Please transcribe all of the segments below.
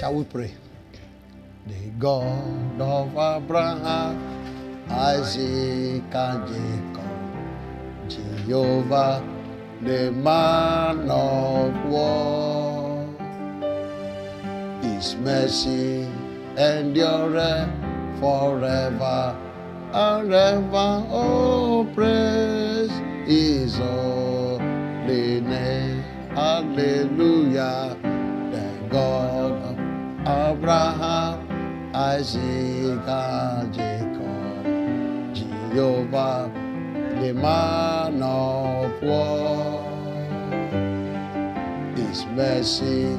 Shall we pray? The God of Abraham, Isaac, and Jacob, Jehovah, the man of war. His mercy endureth forever and ever. Oh, praise His holy name. Hallelujah. The God of Abraham, Isaac, and Jacob, Jehovah, the man of war. His mercy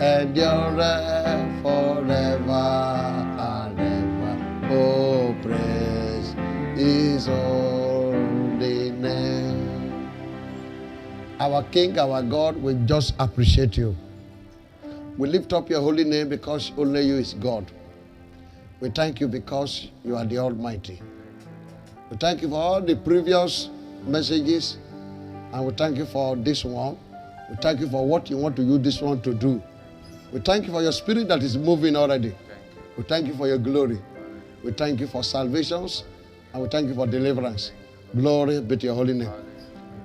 endureth forever and ever. Oh, praise His holy name. Our King, our God, we just appreciate you. We lift up your holy name because only you is God. We thank you because you are the Almighty. We thank you for all the previous messages, and we thank you for this one. We thank you for what you want to use this one to do. We thank you for your spirit that is moving already. We thank you for your glory. We thank you for salvations, and we thank you for deliverance. Glory be to your holy name.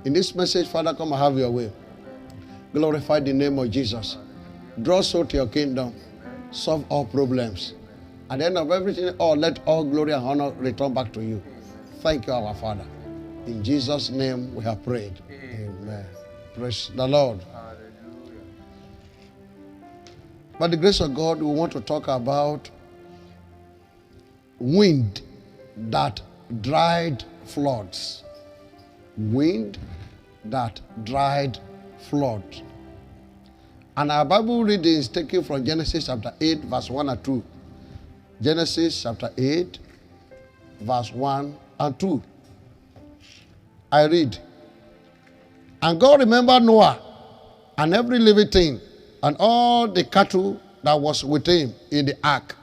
In this message, Father, come and have your way. Glorify the name of Jesus. Draw soul to your kingdom. Solve all problems. At the end of everything, let all glory and honor return back to you. Thank you, our Father. In Jesus' name we have prayed. Amen. Praise the Lord. Hallelujah. By the grace of God, we want to talk about wind that dried floods. Wind that dried floods. And our Bible reading is taken from Genesis chapter 8, verse 1 and 2. Genesis chapter 8, verse 1 and 2. I read. And God remembered Noah and every living thing and all the cattle that was with him in the ark.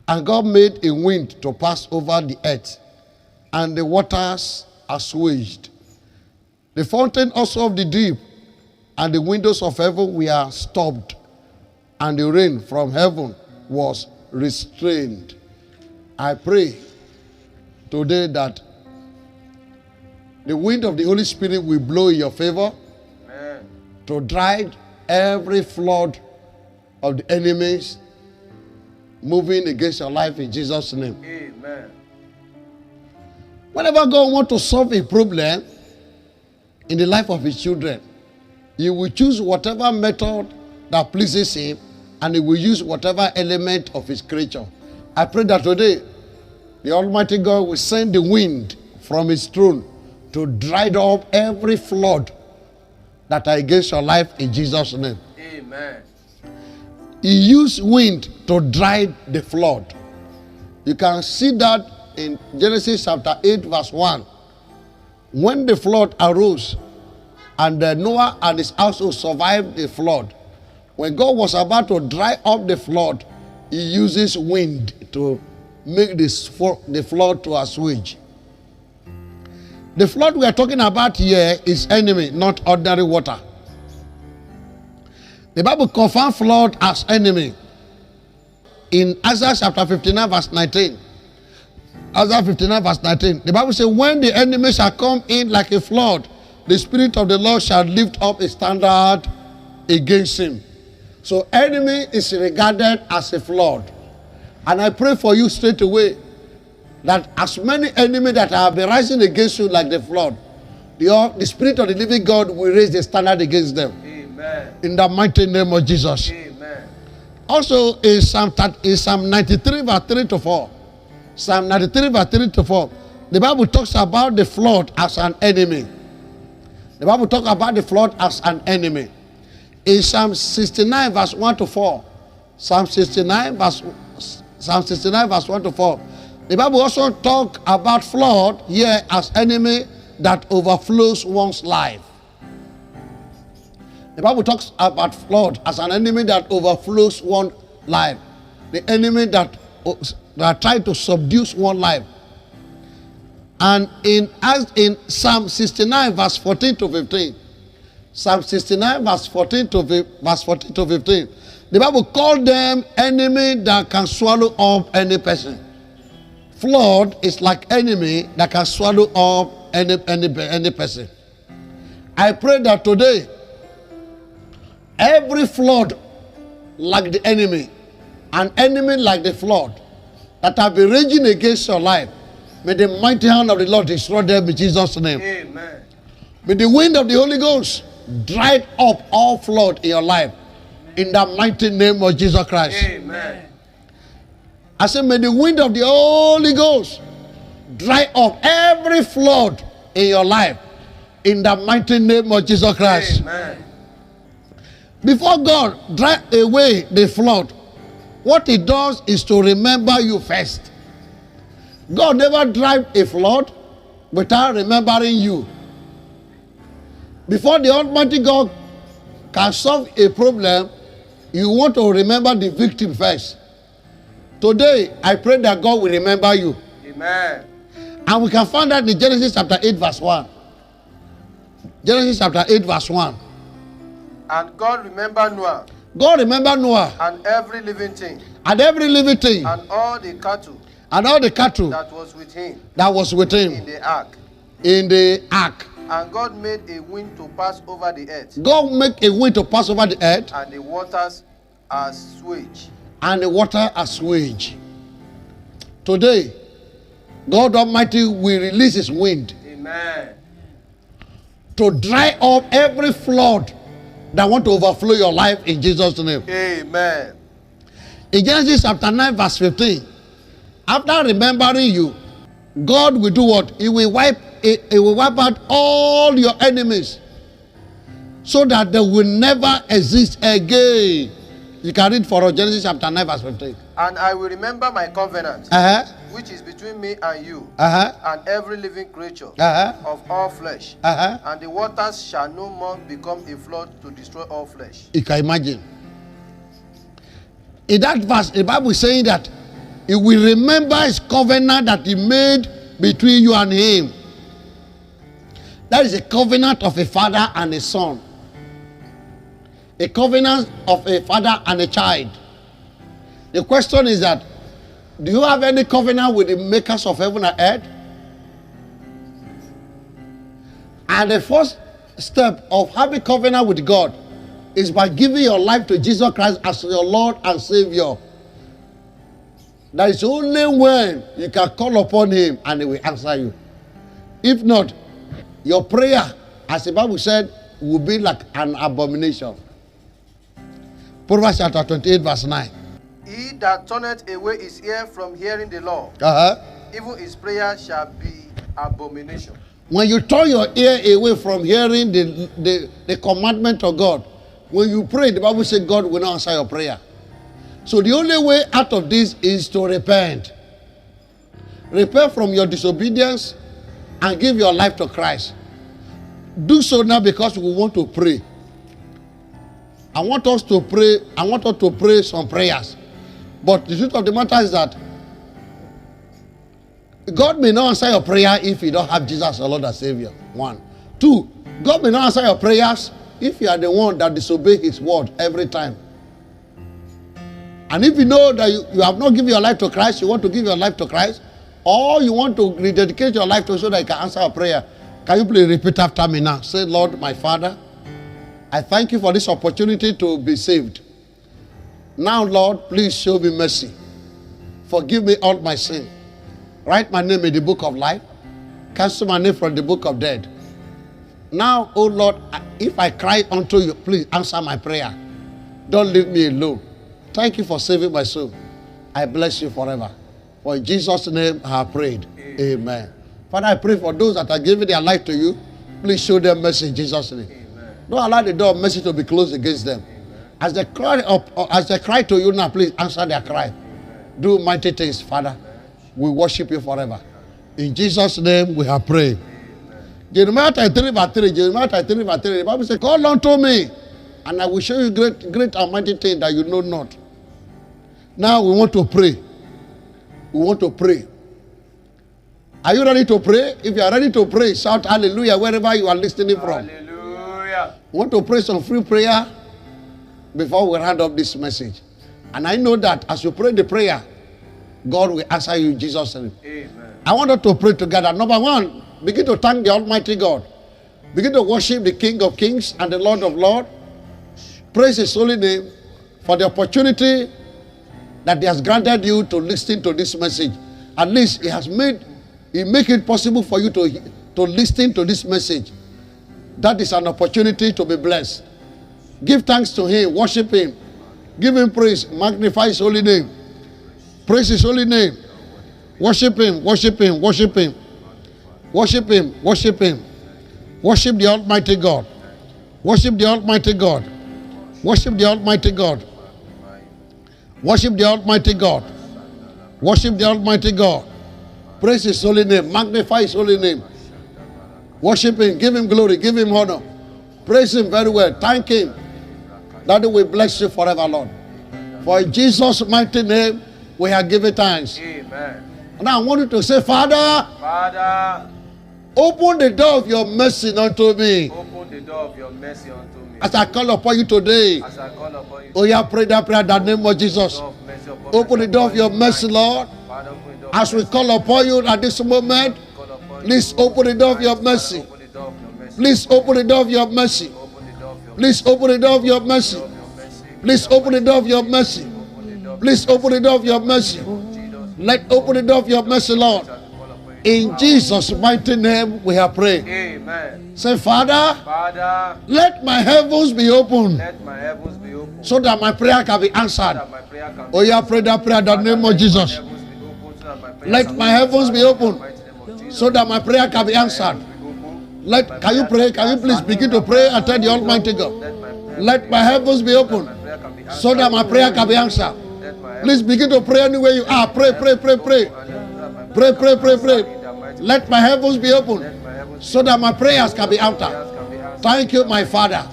And God made a wind to pass over the earth, and the waters assuaged. The fountain also of the deep and the windows of heaven were stopped, and the rain from heaven was restrained. I pray today that the wind of the Holy Spirit will blow in your favor. Amen. To dry every flood of the enemies moving against your life in Jesus' name. Amen. Whenever God wants to solve a problem in the life of His children, He will choose whatever method that pleases Him, and He will use whatever element of His creature. I pray that today the Almighty God will send the wind from His throne to dry up every flood that are against your life in Jesus' name. Amen. He used wind to dry the flood. You can see that in Genesis chapter 8, verse 1. When the flood arose, and Noah and his household survived the flood, when God was about to dry up the flood, He uses wind to make the flood to assuage. The flood we are talking about here is enemy, not ordinary water. The Bible confirms flood as enemy. In Isaiah chapter 59 verse 19. Isaiah 59 verse 19. The Bible says, when the enemy shall come in like a flood, the Spirit of the Lord shall lift up a standard against him. So enemy is regarded as a flood. And I pray for you straight away that as many enemies that have been rising against you like the flood, the Spirit of the living God will raise the standard against them. Amen. In the mighty name of Jesus. Amen. Also in Psalm 93 verse 3 to 4. Psalm 93 verse 3 to 4. The Bible talks about the flood as an enemy. The Bible talks about the flood as an enemy. In Psalm 69 verse 1 to 4. Psalm 69 verse 1 to 4. The Bible also talks about flood here as enemy that overflows one's life. The Bible talks about flood as an enemy that overflows one's life. The enemy that tries to subdue one's life. And in Psalm 69 verse 14 to 15, Psalm 69 verse 14 to 15, The Bible called them enemy that can swallow up any person. Flood is like enemy that can swallow up any person. I pray that today, every flood like the enemy, an enemy like the flood that have been raging against your life, may the mighty hand of the Lord destroy them in Jesus' name. Amen. May the wind of the Holy Ghost dry up all flood in your life in the mighty name of Jesus Christ. Amen. I say, may the wind of the Holy Ghost dry up every flood in your life in the mighty name of Jesus Christ. Amen. Before God dry away the flood, what he does is to remember you first. God never drive a flood without remembering you. Before the Almighty God can solve a problem, you want to remember the victim first. Today, I pray that God will remember you. Amen. And we can find that in Genesis chapter 8 verse 1. Genesis chapter 8 verse 1. And God remembered Noah God remembered Noah and every living thing and every living thing and all the cattle and all the cattle that was with him that was with in him the ark. in the ark. And God made a wind to pass over the earth, God make a wind to pass over the earth, and the waters assuaged. and the water assuage. Today, God Almighty will release his wind Amen. to dry up every flood that want to overflow your life in Jesus' name. Amen. In Genesis chapter 9 verse 15, after remembering you, God will do what? He will wipe out all your enemies so that they will never exist again. You can read for us Genesis chapter 9 verse 15. And I will remember my covenant, which is between me and you, and every living creature of all flesh. And the waters shall no more become a flood to destroy all flesh. You can imagine. In that verse, the Bible is saying that he will remember his covenant that he made between you and him. That is a covenant of a father and a son. A covenant of a father and a child. The question is that, do you have any covenant with the makers of heaven and earth? And the first step of having covenant with God is by giving your life to Jesus Christ as your Lord and Savior. That is only when you can call upon him and he will answer you. If not, your prayer, as the Bible said, will be like an abomination. Proverbs chapter 28 verse 9. He that turneth away his ear from hearing the law, even his prayer shall be abomination. When you turn your ear away from hearing the commandment of God, when you pray, the Bible says God will not answer your prayer. So the only way out of this is to repent. Repent from your disobedience and give your life to Christ. Do so now because we want to pray. I want us to pray some prayers. But the truth of the matter is that God may not answer your prayer if you don't have Jesus as Lord and Savior. 1. 2, God may not answer your prayers if you are the one that disobeys his word every time. And if you know that you have not given your life to Christ, you want to give your life to Christ, or you want to rededicate your life to so that you can answer a prayer, can you please repeat after me now? Say, Lord, my Father, I thank you for this opportunity to be saved. Now, Lord, please show me mercy. Forgive me all my sin. Write my name in the book of life. Cancel my name from the book of death. Now, oh Lord, if I cry unto you, please answer my prayer. Don't leave me alone. Thank you for saving my soul. I bless you forever. For in Jesus' name I have prayed. Amen. Father, I pray for those that are giving their life to you. Please show them mercy in Jesus' name. Don't allow the door of mercy to be closed against them. As they cry to you now, please answer their cry. Do mighty things, Father. We worship you forever. In Jesus' name we have prayed. Jeremiah 33 verse 3. Jeremiah 33 verse 3. The Bible says, call unto me, and I will show you great and mighty things that you know not. Now we want to pray. We want to pray. Are you ready to pray? If you are ready to pray, shout hallelujah wherever you are listening from. Hallelujah. We want to pray some free prayer. before we round up this message. And I know that as you pray the prayer, God will answer you in Jesus' name. Amen. I want us to pray together. Number one, begin to thank the Almighty God. Begin to worship the King of Kings and the Lord of Lords. Praise His holy name for the opportunity that He has granted you to listen to this message. At least He make it possible for you to listen to this message. That is an opportunity to be blessed. Give thanks to Him, worship Him, give Him praise, magnify His holy name. Praise His holy name. Worship Him, worship Him, worship Him. Worship Him, worship Him. Worship the Almighty God. Worship the Almighty God. Worship the Almighty God. Worship the Almighty God. Worship the Almighty God. Praise His holy name. Magnify His holy name. Worship Him. Give Him glory. Give Him honor. Praise Him very well. Thank Him. That we bless you forever, Lord. For in Jesus' mighty name, we have given thanks. Amen. Now I want you to say, Father, Father, open the door of your mercy unto me. open the door of your mercy unto me. As I call upon you today. As I call upon you. Oh, yeah, pray that prayer in the name of Jesus. Open the door of your mercy, Lord. Father, open the door. As we call upon you at this moment, Call upon you. please open the door of your mercy. Open the door of your mercy. Please open the door of your mercy. Open the door of your Please open the door of your mercy. mercy. Please open the door of your mercy. Open the door. Please open the door of your mercy. Let open the door of your mercy, Lord. Call upon you. In Jesus' mighty name, we have prayed. Amen. Say, Father, Father, let my heavens be open let my heavens be open. so that my prayer can be answered. That my prayer can Oh, yeah, pray that prayer in the name of Jesus. heavens be open, so that my prayer Let can my heavens be open mighty name of Jesus. so that my prayer can be answered. Can you pray? Can you please begin to pray and tell the Almighty God? Let my heavens be open so that my prayer can be answered. Please begin to pray anywhere you are. Pray, pray, pray, pray. Pray, pray, pray, pray. Let my heavens be open so that my prayers can be answered. Thank you, my Father.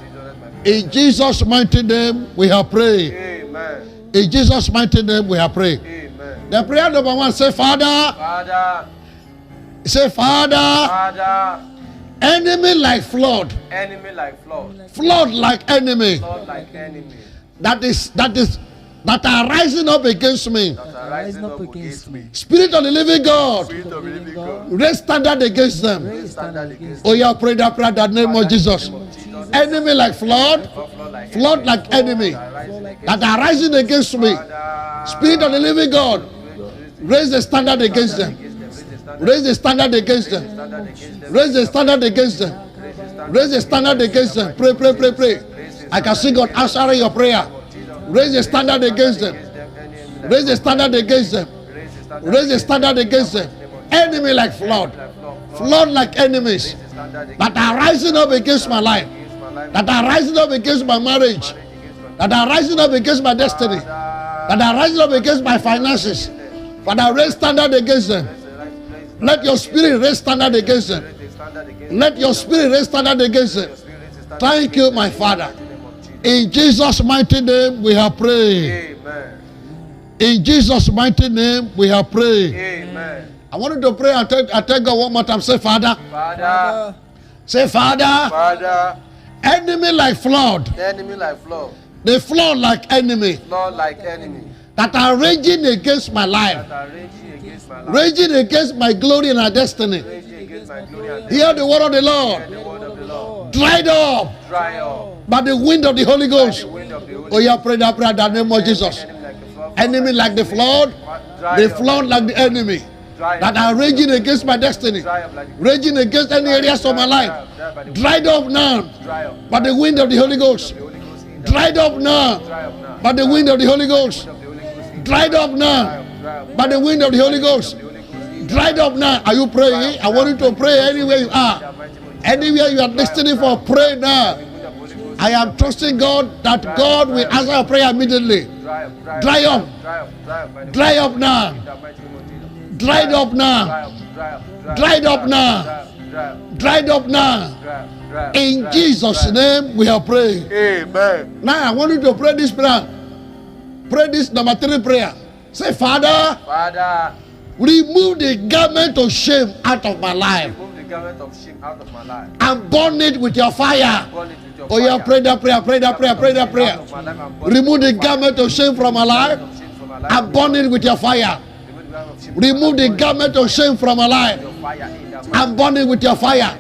In Jesus' mighty name, we have prayed. Amen. In Jesus' mighty name, we have prayed. Amen. The prayer number one, say, Father. Father, Say, Father. Father, Enemy like flood. enemy like flood. Flood like enemy. Flood like enemy. That are rising up against me. That are rising up against me. Spirit of the living God. Spirit of the living God. Raise standard against them. Raise standard against Oh, yeah, pray that prayer in the name of Jesus. Jesus. Enemy like flood. Flood like enemy. That are rising against me. Spirit of the living God. Raise the standard against them. Raise the standard against them. Raise the standard against them. Raise the standard against them. Pray, pray, pray, pray. I can see God answering your prayer. Raise the standard against them. Raise the standard against them. Raise the standard against them. Enemy like flood. Flood like enemies that are rising up against my life. That are rising up against my marriage. That are rising up against my destiny. That are rising up against my finances. Father, raise standard against them. Let your spirit raise standard against them. Let your spirit raise standard against them. Thank you, my Father. In Jesus' mighty name, we have prayed. Amen. In Jesus' mighty name, we have prayed. Amen. I want you to pray and tell God one more time. Say, Father. Father. Say, Father. Father. Enemy like flood. Enemy like flood. They flood like enemy. Flood like enemy. That are raging against my life. That are raging against my life. Raging against my glory and my destiny. Raging against my glory and Hear the word of the Lord. the word of the Lord. Dried up Dry up. by the wind of the Holy Ghost. The wind of the Holy Oh, yeah, pray that prayer in the name of Jesus. Enemy like the flood. Enemy like the flood. Dry They up. flood like the enemy. Dry That up. are raging against my destiny. Dry up like Raging against any areas of my life. Dried up now Dry up. by the wind of the Holy Ghost. The Holy Ghost in Dried up now Dry up now. by the wind of the Holy Ghost. The Holy Ghost in Dried up now Dry up. by the wind of the Holy Ghost. The Holy Ghost in Dried up now. Are you praying? I want you to pray anywhere you are. Anywhere you are listening for, pray now. I am trusting God that God will answer your prayer immediately. Dry up. Dry up. Dry up. Dry up. by the Dry up now. the mighty name of Jesus. Dried up now. Dry up. Dry up. Dried up now. Dry up. Dried up now. Dry up. Dry up. In Jesus' name we are praying. Amen. Now I want you to pray this prayer. Pray this number 3 prayer. Say, Father, Father, remove the garment of shame out of my life. remove the garment of shame out of my life. And burn it with your fire. Burn it with your Oh, yeah, pray that prayer, pray that prayer, pray that prayer. Remove the garment of shame from my life and burn it with your fire. Remove the garment of shame from my life and burn it with your fire.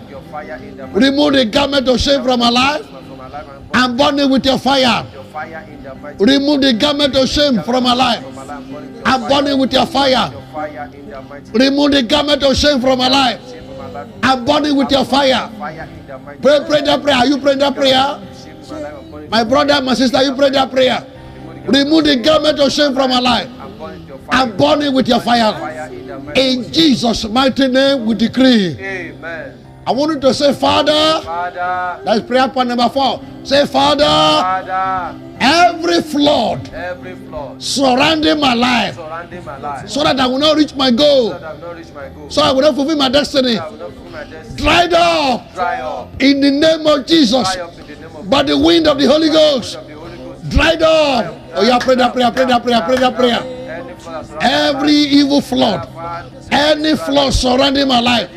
Remove the garment of shame from my life and burn it with your fire. Remove the garment of shame from my life and burn it with your fire. Remove the garment of shame from my life and burn it with your fire. Pray that prayer. Are you praying that prayer? My brother, my sister, you pray that prayer. Remove the garment of shame from my life and burn it with your fire. In Jesus' mighty name we decree. Amen. I want you to say, Father. That's prayer point number 4. Say, Father. Every flood surrounding my life, so that I will not reach my goal, so I will not fulfill my destiny, dried up in the name of Jesus by the wind of the Holy Ghost. Dried up. Oh, yeah, pray that prayer, pray that prayer, pray that prayer. Every evil flood, any flood surrounding my life,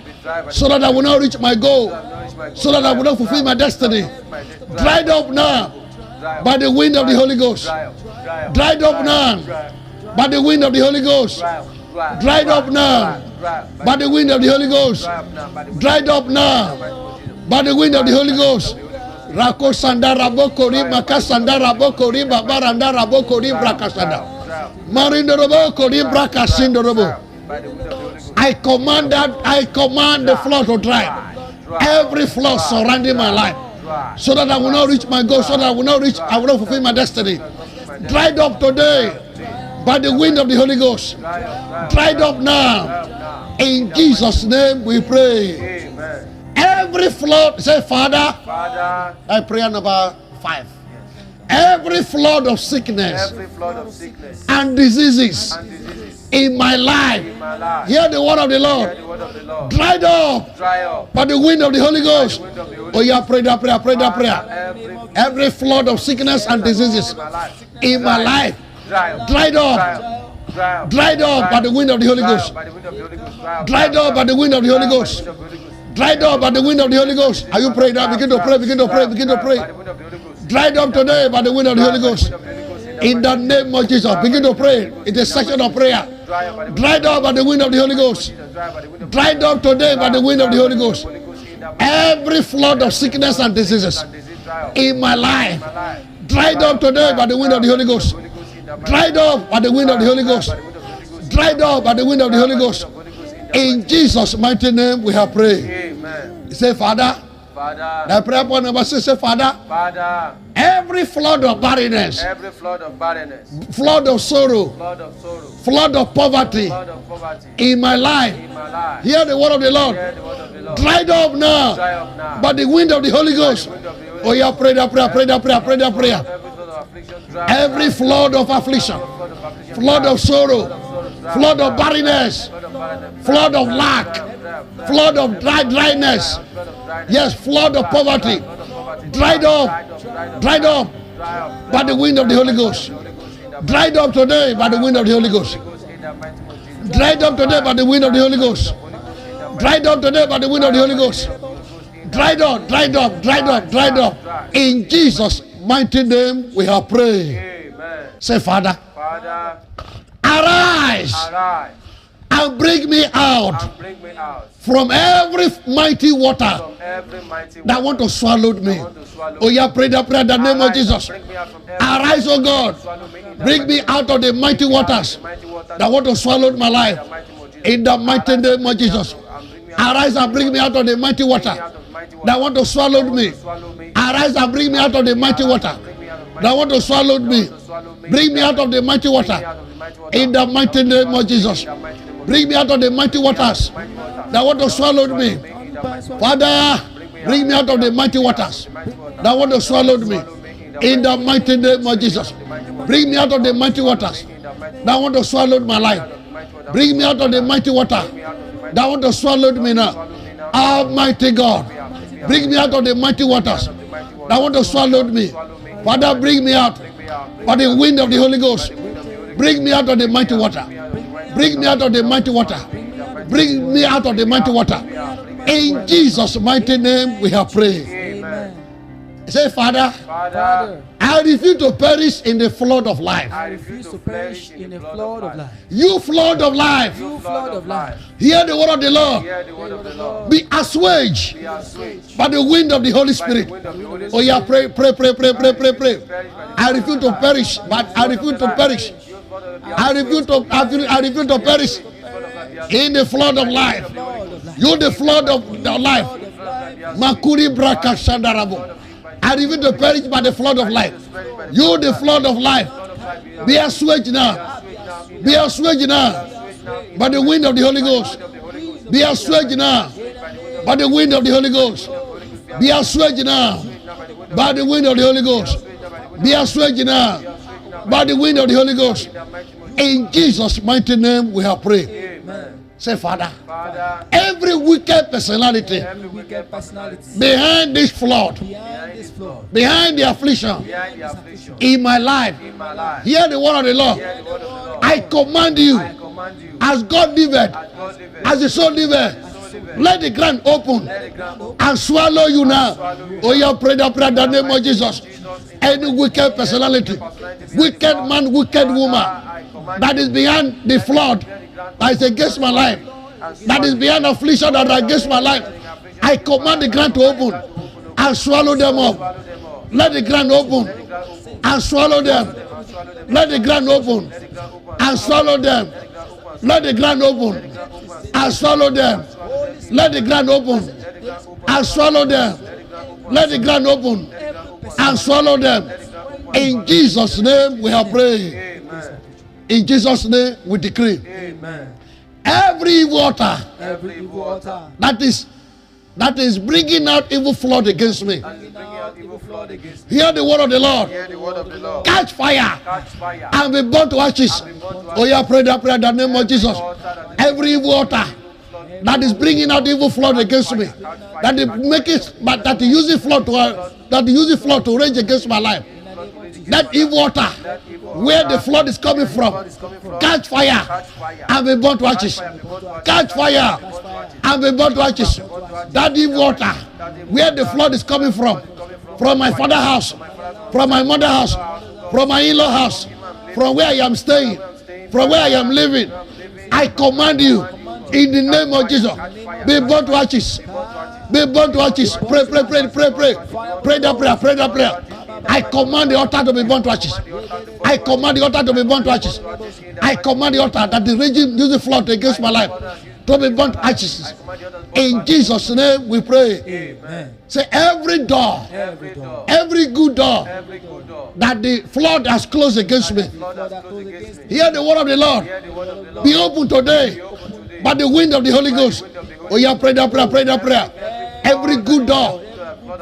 so that I will not reach my goal, so that I will not fulfill my destiny, dried up now by the wind of the Holy Ghost. Dried up now by the wind of the Holy Ghost. Dried up now by the wind of the Holy Ghost. Dried up now by the wind of the Holy Ghost. Rako sandara bokori makasandara bokori babarandara bokori brakasanda. Marindorobo kori brakasindorobo. I command the flood to dry. Every flood surrounding my life, so that I will not reach my goal, so that I will not fulfill my destiny. Dried up today by the wind of the Holy Ghost. Dried up now. In Jesus' name we pray. Amen. Every flood, say, Father. Prayer number 5. Every flood of sickness and diseases in my life, hear the word of the Lord. Dried up by the wind of the Holy Ghost. Oh, yeah, pray that prayer, pray that prayer. Every flood of sickness and diseases in my life, dried up. Dried up by the wind of the Holy Ghost. Dried up by the wind of the Holy Ghost. Dried up by the wind of the Holy Ghost. Are you praying now? Begin to pray, begin to pray, begin to pray. Dried up today by the wind of the Holy Ghost. In the name of Jesus, begin to pray. It's a section of prayer. Dried up by the wind of the Holy Ghost. Dried up today by the wind of the Holy Ghost. Every flood of sickness and diseases in my life, dried up today by the wind of the Holy Ghost. Dried up by the wind of the Holy Ghost. Dried up by the wind of the Holy Ghost. In Jesus' mighty name we have prayed. Amen. Say, Father. The prayer point number 6, say, Father. Every flood of barrenness, flood of sorrow, flood of poverty in my life, hear the word of the Lord. Dried up now by the wind of the Holy Ghost. Oh, yeah, pray that prayer, pray that prayer, pray that prayer. Every flood of affliction, flood of sorrow, flood of barrenness, flood of lack, flood of dryness, yes, flood of poverty, dried up by the wind of the Holy Ghost. Dried up today by the wind of the Holy Ghost. Dried up today by the wind of the Holy Ghost. Dried up today by the wind of the Holy Ghost. Dried up, dried up, dried up, dried up. In Jesus' mighty name we have prayed. Amen. Say, Father, arise and bring me out from every mighty water that want to swallow me. Oh, yeah, pray that prayer in the name of Jesus. Arise, oh God. Bring me out of the mighty waters that want to swallow my life. In the mighty name of Jesus. Arise and bring me out of the mighty water that want to swallow me. Arise and bring me out of the mighty water that want to swallow me. Bring me out of the mighty water. In the mighty name of Jesus. Bring me out of the mighty waters that want to swallow me. Father, bring me out of the mighty waters that want to swallow me. In the mighty name of Jesus. Bring me out of the mighty waters that want to swallow my life. Bring me out of the mighty water that want to swallow me now. Almighty God, bring me out of the mighty waters that want to swallow me. Father, bring me out by the wind of the Holy Ghost. Bring me out of the mighty water. Bring me out of the mighty water. Bring me out of the mighty water. In Jesus' mighty name we have prayed. Amen. Say, Father, Father, I refuse to perish in the flood of life. I refuse to perish in the flood of life. You flood of life, You flood of life. hear the word of the Lord. Hear the word of the Lord. Be assuaged Be assuaged by the wind of the Holy Spirit. by the wind of the Holy Oh yeah, pray, pray, pray, pray, pray, pray, pray. Perish by the I refuse to perish, but I refuse to perish. I refuse to perish in the flood of life. You the flood of the life. Makuri braka shandarabo. I refuse to perish by the flood of life. You the flood of life. Be assuaged now. Be assuaged now by the wind of the Holy Ghost. Be assuaged now by the wind of the Holy Ghost. Be assuaged now by the wind of the Holy Ghost. Be assuaged now by the wind of the Holy Ghost. In Jesus' mighty name we have prayed. Amen. Say, Father, Father, every wicked personality every wicked personality behind this flood, behind this flood, behind the affliction behind the affliction in my life, in my life, hear the word of the Lord. hear the word of the Lord. I command you, I command you, as God liveth, as God liveth, as the soul liveth, let the ground open let the ground open and swallow you now. Oh, yeah, pray that prayer in the name of Jesus. Any wicked personality, wicked man, wicked woman that is behind the flood, that is against my life, that is behind affliction that is against my life, I command the ground to open and swallow them up. Let the ground open and swallow them. Let the ground open and swallow them. Let the ground open and swallow them. Let the ground open and swallow them. Let the ground open and swallow them. In Jesus' name we have prayed. Amen. In Jesus' name we decree. Amen. Every water Every evil altar that is bringing out evil flood against me, bringing out evil flood against me, hear the word of the Lord. hear the word of the Lord. Catch fire Catch fire. and be burnt to ashes. Oh yeah, pray that prayer in the name of Jesus. Every evil altar that is bringing out evil flood against me, that is making, but that is using flood to rage against my life. That evil water, where the flood is coming from, catch fire and be burnt to ashes. Catch fire and be burnt to ashes. That evil water, where the flood is coming from my father's house, from my mother's house, from my in-law house, from where I am staying, from where I am living, I command you in the name of Jesus, be burnt to ashes. Be burnt to ashes. Pray, pray, pray, pray, pray. Pray that prayer, pray that prayer. I command the altar to be burnt to ashes. I command the altar to be burnt to ashes. I command the altar that the raging using flood against my life to be burnt to ashes. In Jesus' name we pray. Amen. Say every door, Every door, every good door every good door that the flood has closed against me, Lord has closed against me, hear the word of the Lord. hear the word of the Lord. Be open today by the wind of the Holy Ghost. Oh yeah, pray that prayer, pray that prayer. Every good door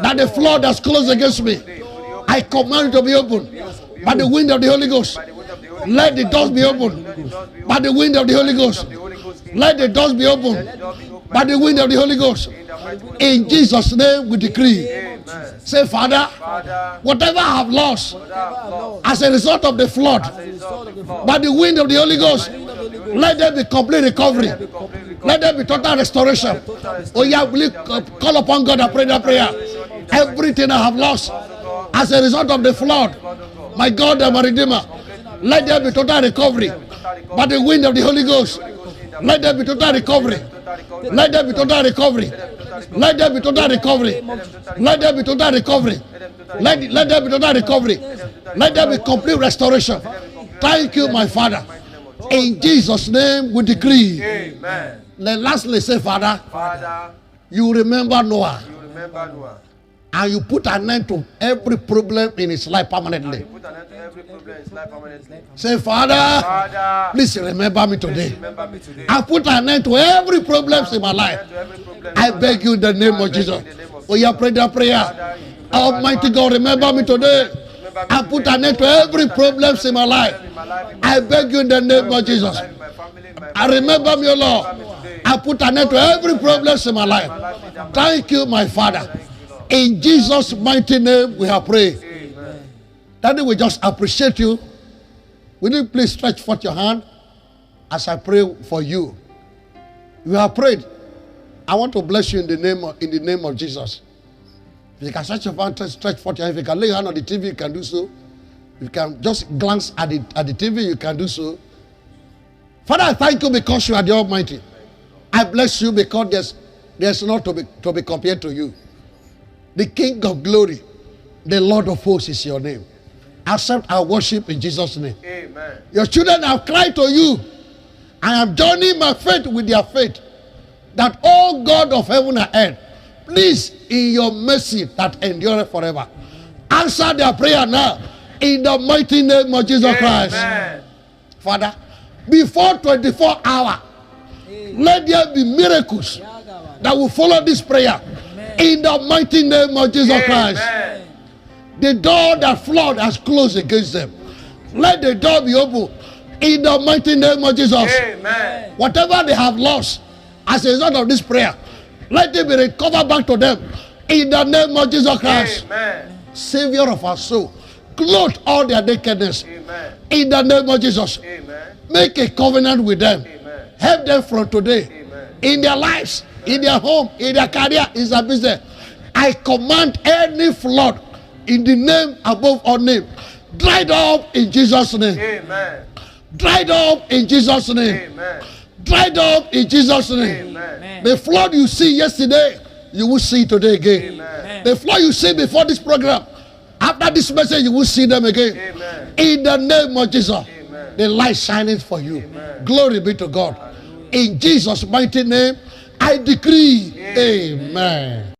that the flood has closed against me, I command it to be open by the wind of the Holy Ghost. Let the doors be open by the wind of the Holy Ghost. Let the doors be open by the wind of the Holy Ghost. In Jesus' name we decree. Amen. Say, Father, Father, whatever I have lost whatever I've lost as a result of the flood, as a result of the flood, by the wind of the Holy Ghost, let there be complete recovery. Let there be total restoration. Oh yeah, will you call upon God and pray that prayer? Everything I have lost as a result of the flood, my God and my Redeemer, let there be total recovery by the wind of the Holy Ghost. Let there be total recovery. Let there be total recovery. Let there be total recovery. Let there be total recovery. Let there be total recovery. Let there be complete restoration. Thank you, my Father. In Jesus' name we decree. Amen. Then lastly, say, Father, Father, you remember Noah you remember Noah. and you put an end to every problem in his life permanently. You put an end to every problem in his life permanently. Say, Father, Father, please remember me today. remember me today. I put an end to every problem in my life. To every problem I beg you in the name of Jesus. Oh, yeah, pray that prayer. Almighty God, remember me today. I put an end to every problem in my life. I beg you in the name of Jesus. my family, my I remember me, O Lord. I put an end to every problem in my life. Thank you, my Father. In Jesus' mighty name we have prayed. Amen. Daddy, we just appreciate you. Will you please stretch forth your hand as I pray for you? You have prayed. I want to bless you in the name of Jesus. If you can stretch your hand, stretch forth your hand. If you can lay your hand on the TV, you can do so. If you can just glance at the TV, you can do so. Father, I thank you because you are the Almighty. I bless you because there's not to be compared to you. The King of glory, the Lord of hosts is your name. Accept our worship in Jesus' name. Amen. Your children have cried to you. I am joining my faith with their faith. That, oh God of heaven and earth, please, in your mercy that endureth forever, answer their prayer now in the mighty name of Jesus Christ. Father, before 24 hours, let there be miracles that will follow this prayer in the mighty name of Jesus Christ. The door that flood has closed against them, let the door be open in the mighty name of Jesus. Amen. Whatever they have lost as a result of this prayer, let it be recovered back to them in the name of Jesus Christ. Amen. Savior of our soul, clothe all their nakedness. Amen. In the name of Jesus. Amen. Make a covenant with them. Amen. Help them from today. Amen. In their lives, in their home, in their career, in their business. I command any flood in the name above all name, dried up in Jesus' name. Amen. Dried up in Jesus' name. Amen. Dried up in Jesus' name. Amen. The flood you see yesterday, you will see today again. Amen. The flood you see before this program, after this message, you will see them again. Amen. In the name of Jesus, Amen. the light shining for you. Amen. Glory be to God. Hallelujah. In Jesus' mighty name, I decree. Amen. Amen.